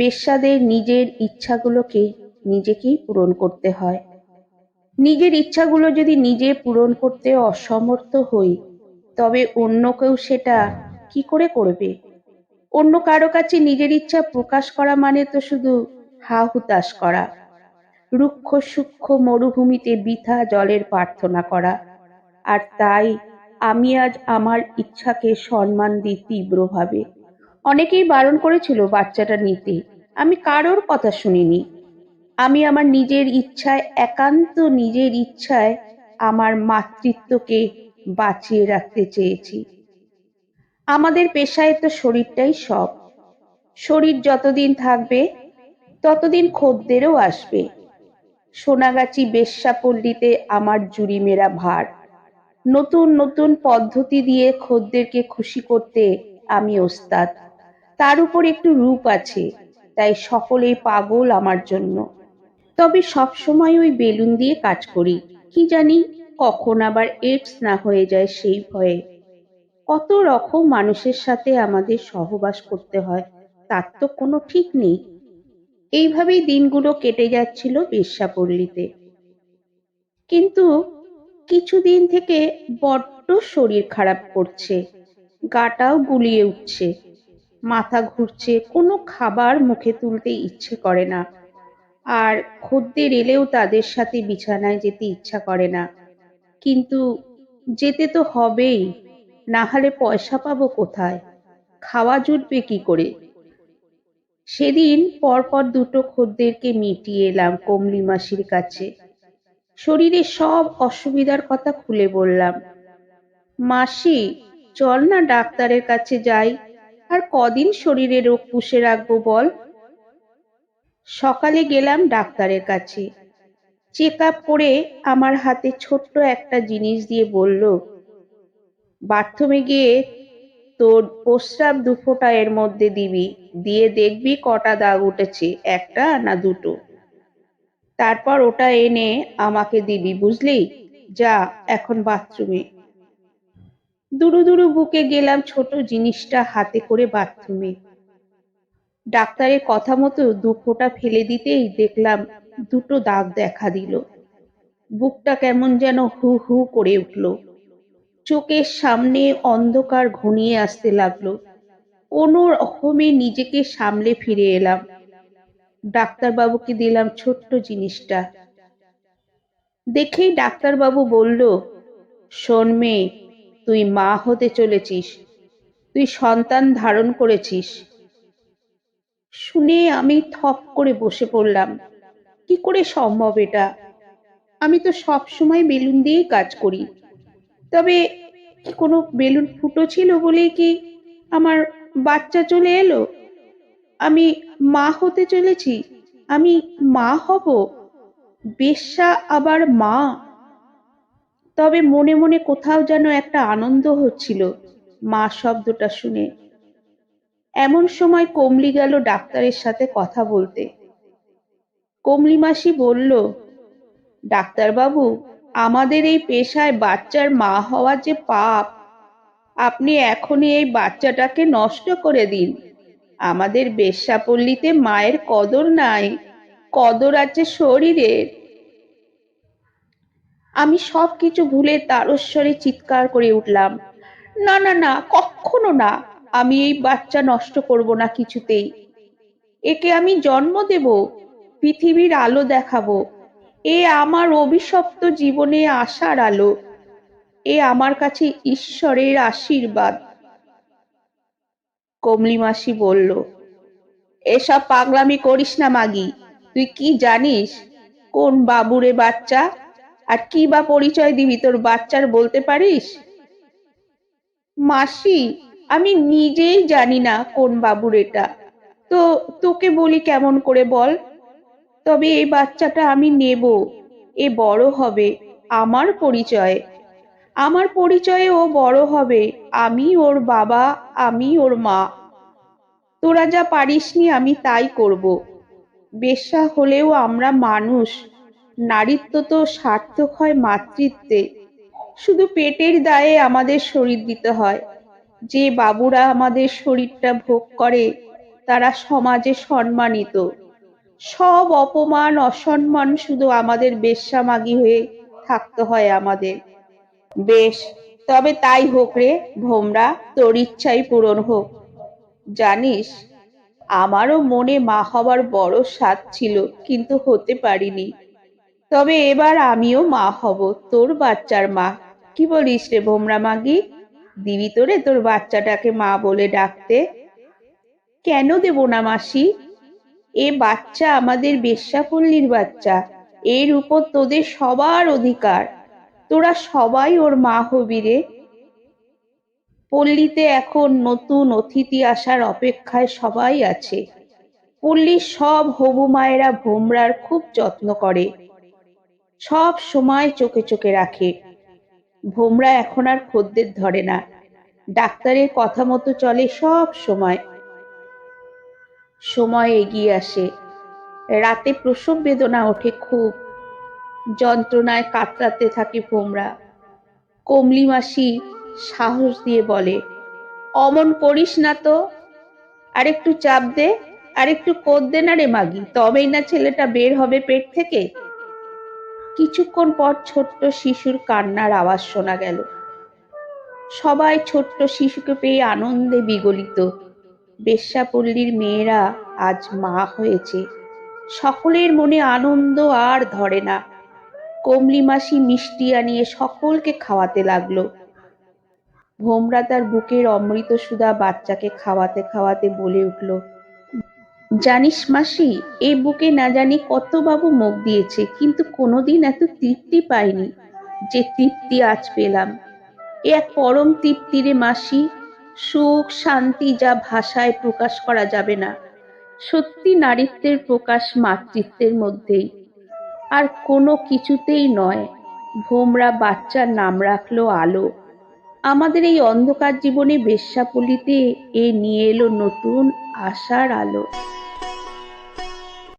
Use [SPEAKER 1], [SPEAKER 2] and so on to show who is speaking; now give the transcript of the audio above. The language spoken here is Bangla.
[SPEAKER 1] বেশ্যাদের নিজের ইচ্ছাগুলোকে নিজেকেই পূরণ করতে হয়। নিজের ইচ্ছাগুলো যদি নিজে পূরণ করতে অসমর্থ হই, তবে অন্য কেউ সেটা কি করে করবে? অন্য কারো কাছে নিজের ইচ্ছা প্রকাশ করা মানে তো শুধু হা হুতাশ করা, রুক্ষ সূক্ষ্ম মরুভূমিতে বৃথা জলের প্রার্থনা করা। আর তাই আমি আজ আমার ইচ্ছাকে সম্মান দিই তীব্রভাবে। অনেকেই বারণ করেছিল বাচ্চাটা নিতে, আমি কারোর কথা শুনিনি। আমি আমার নিজের ইচ্ছায়, একান্ত নিজের ইচ্ছায় আমার মাতৃত্বকে বাঁচিয়ে রাখতে চেয়েছি। আমাদের পেশায় তো শরীরটাই সব। শরীর যতদিন থাকবে ততদিন খদ্দেরও আসবে। সোনাগাছি বেশ্যাপল্লীতে আমার জুড়িমেরা ভার। নতুন নতুন পদ্ধতি দিয়ে খদ্দেরকে খুশি করতে আমি ওস্তাদ। তার উপর একটু রূপ আছে, তাই সকলেই পাগল আমার জন্য। তবে সবসময় ওই বেলুন দিয়ে কাজ করি, কি জানি কখন আবার এইডস না হয়ে যায় সেই ভয়ে। কত রকম মানুষের সাথে আমাদের সহবাস করতে হয়, তার তো কোনো ঠিক নেই। এইভাবেই দিনগুলো কেটে যাচ্ছিল বেশ্যাপল্লীতে। কিন্তু কিছুদিন থেকে বড্ড শরীর খারাপ করছে, গাটাও গুলিয়ে উঠছে, মাথা ঘুরছে, কোনো খাবার মুখে তুলতে ইচ্ছে করে না। আর খদ্দের এলেও তাদের সাথে বিছানায় যেতে ইচ্ছা করে না। কিন্তু যেতে তো হবেই, না হলে পয়সা পাবো কোথায়, খাওয়া জুটবে কি করে? সেদিন পরপর দুটো খদ্দেরকে মিটিয়ে এলাম কমলি মাসির কাছে। শরীরের সব অসুবিধার কথা খুলে বললাম। মাসি, চল না ডাক্তারের কাছে যাই, আর কদিন শরীরে রোগ পুষে রাখবো বল? সকালে গেলাম ডাক্তারের কাছে। চেক আপ করে আমার হাতে ছোট্ট একটা জিনিস দিয়ে বলল, বাথরুমে গিয়ে তোর প্রস্রাব 2 ফোঁটা এর মধ্যে দিবি, দিয়ে দেখবি কটা দাগ উঠেছে, একটা না দুটো। তারপর ওটা এনে আমাকে দিবি, বুঝলি? যা এখন বাথরুমে। দুরু দুরু বুকে গেলাম ছোট জিনিসটা হাতে করে বাথরুমে। ডাক্তারের কথা মতো 2 ফোঁটা ফেলে দিতেই দেখলাম দুটো দাগ দেখা দিল। বুকটা কেমন যেন হু হু করে উঠল। চোখের সামনে অন্ধকার ঘনিয়ে আসতে লাগলো। কোনো রকমে নিজেকে সামলে ফিরে এলাম। ডাক্তারবাবুকে দিলাম ছোট্ট জিনিসটা। দেখেই ডাক্তারবাবু বলল, শোন মেয়ে, তুই মা হতে চলেছিস, তুই সন্তান ধারণ করেছিস। শুনে আমি থপ করে বসে পড়লাম। কি করে সম্ভব এটা? আমি তো সব সময় বেলুন দিয়েই কাজ করি। তবে কি কোনো বেলুন ফুটো ছিল বলেই কি আমার বাচ্চা চলে এলো? আমি মা হতে চলেছি, আমি মা হব, বেশ্যা আবার মা। তবে মনে মনে কোথাও যেন একটা আনন্দ হচ্ছিল মা শব্দটা শুনে। এমন সময় কমলি গেল ডাক্তারের সাথে কথা বলতে। কমলি মাসি বলল, ডাক্তারবাবু, আমাদের এই পেশায় বাচ্চার মা হওয়া যে পাপ। আপনি এখনই এই বাচ্চাটাকে নষ্ট করে দিন। আমাদের বেশ্যাপল্লীতে মায়ের কদর নাই, কদর আছে শরীরের। আমি সবকিছু ভুলে তারস্বরে চিৎকার করে উঠলাম, না না না, কখনো না। আমি এই বাচ্চা নষ্ট করব না কিছুতেই। একে আমি জন্ম দেব, পৃথিবীর আলো দেখাবো। এ আমার অভিশপ্ত জীবনে আসার আলো। এ আমার কাছে ঈশ্বরের আশীর্বাদ। কমলি মাসি বলল, এসব পাগলামি করিস না মাগি। তুই কি জানিস কোন বাবুরে বাচ্চা? আর কি বা পরিচয় দিবি তোর বাচ্চার, বলতে পারিস? মাসি, আমি নিজেই জানি না কোন বাবুর এটা। তো তোকে বলি কেমন করে বল? তবে এই বাচ্চাটা আমি নেব। এ বড় হবে আমার পরিচয়ে। আমার পরিচয়ে ও বড় হবে। আমি ওর বাবা, আমি ওর মা। তোরা যা পারিসনি আমি তাই করব। বেশ্যা হলেও আমরা মানুষ। নারীত্ব তো সার্থক হয় মাতৃত্বে। শুধু পেটের দায়ে আমাদের শরীর দিতে হয়। যে বাবুরা আমাদের শরীরটা ভোগ করে, তারা সমাজে সম্মানিত। সব অপমান অসম্মান শুধু আমাদের বেশ্যামাগি হয়ে থাকতে হয় আমাদের। বেশ, তবে তাই হোক রে ভোমরা, তোর ইচ্ছাই পূরণ হোক। জানিস, আমারও মনে মা হবার বড় সাধ ছিল, কিন্তু হতে পারিনি। তবে এবার আমিও মা হব, তোর বাচ্চার মা। কি বলিস রে ভোমরা মাগি? দিবি তোরে তোর বাচ্চাটাকে মা বলে ডাকতে? কেন দেব না মাসি? এ বাচ্চা আমাদের বেশ্যাপল্লীর বাচ্চা। এর উপর তোদের সবার অধিকার। তোরা সবাই ওর মা হবি রে। পল্লীতে এখন নতুন অতিথি আসার অপেক্ষায় সবাই আছে। পল্লীর সব হবু মায়েরা ভোমরার খুব যত্ন করে, সব সময় চোখে চোখে রাখে। ভোমরা এখন আর খদ্দের ধরে না, ডাক্তারের কথা মতো চলে সব সময়। সময় এগিয়ে আসে, রাতে প্রসব বেদনা ওঠে খুব, যন্ত্রণায় কাতরাতে থাকে ভোমরা। কমলি মাসি সাহস দিয়ে বলে, অমন করিস না তো, আর একটু চাপ দে, আর একটু কোদ দে না রে মাগি, তবেই না ছেলেটা বের হবে পেট থেকে। কিছুক্ষণ পর ছোট্ট শিশুর কান্নার আওয়াজ শোনা গেল। সবাই ছোট্ট শিশুকে পেয়ে আনন্দে বিগলিত। বেশ্যাপল্লীর মেয়েরা আজ মা হয়েছে। সকলের মনে আনন্দ আর ধরে না। কমলি মাসি মিষ্টি আনিয়ে সকলকে খাওয়াতে লাগলো। ভোমরা তার বুকের অমৃত সুধা বাচ্চাকে খাওয়াতে খাওয়াতে বলে উঠল, জানিস মাসি, এই বুকে না জানি কত বাবু মুখ দিয়েছে, কিন্তু কোনোদিন এত তৃপ্তি পাইনি যে তৃপ্তি আজ পেলাম। এ এক পরম তৃপ্তি রে মাসি, সুখ শান্তি যা ভাষায় প্রকাশ করা যাবে না। সত্যি নারীত্বের প্রকাশ মাতৃত্বের মধ্যেই, আর কোনো কিছুতেই নয়। ভোমরা বাচ্চার নাম রাখলো আলো। আমাদের এই অন্ধকার জীবনে বেশ্যাপল্লীতে এ নিয়ে এলো নতুন আশার আলো।